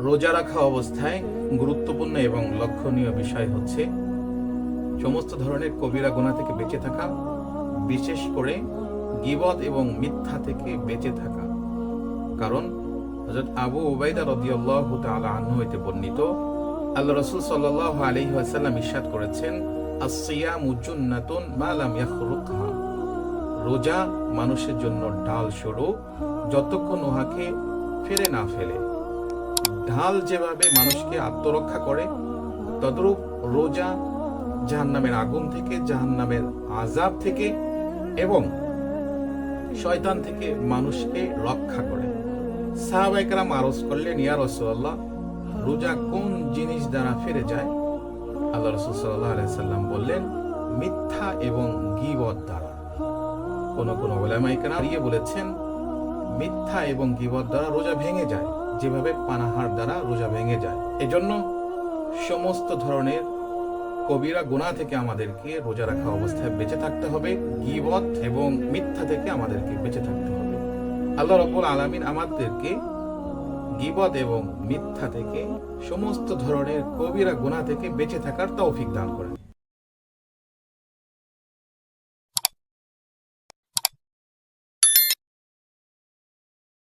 রোজা রাখা অবস্থায় গুরুত্বপূর্ণ এবং লক্ষণীয় বিষয় হচ্ছে সমস্ত ধরনের কবিরা গুনাহ থেকে বেঁচে থাকা, বিশেষ করে গীবত এবং মিথ্যা থেকে বেঁচে থাকা। কারণ হযরত আবু উবাইদা রাদিয়াল্লাহু তাআলা আনহু হতে বর্ণিত, আল্লাহ রাসূল সাল্লাল্লাহু আলাইহি ওয়াসাল্লাম ইরশাদ করেছেন, আস-সিয়ামু জুন্নাতুন মা লাম ইয়াখরুকহা। রোজা মানুষের জন্য ঢাল স্বরূপ, যতক্ষণ উহাকে ফেরে না ফেলে। ঢাল যেভাবে মানুষকে আত্মরক্ষা করে, তদ্রূপ রোজা জাহান্নামের আগুন থেকে, জাহান্নামের আযাব থেকে এবং শয়তান থেকে মানুষকে রক্ষা করে। সাহাবায়ে কেরাম আরজ করলেন, ইয়া রাসূলুল্লাহ, রোজা কোন জিনিস দ্বারা ফিরে যায়? আল্লাহ রাসূল সাল্লাল্লাহু আলাইহি সাল্লাম বললেন, মিথ্যা এবং গীবত দ্বারা। কোন উলামায়ে কেরাম বলেছেন, মিথ্যা এবং গীবত দ্বারা রোজা ভেঙে যায়, যেভাবে পানাহার দ্বারা রোজা ভেঙে যায়। এজন্য সমস্ত ধরনের কবিরা গুনাহ থেকে আমাদেরকে রোজা রাখা অবস্থায় বেঁচে থাকতে হবে, গীবত এবং মিথ্যা থেকে আমাদেরকে বেঁচে থাকতে হবে। আল্লাহ রাব্বুল আলামিন আমাদেরকে গীবত এবং মিথ্যা থেকে, সমস্ত ধরনের কবিরা গুনাহ থেকে বেঁচে থাকার তৌফিক দান করেন।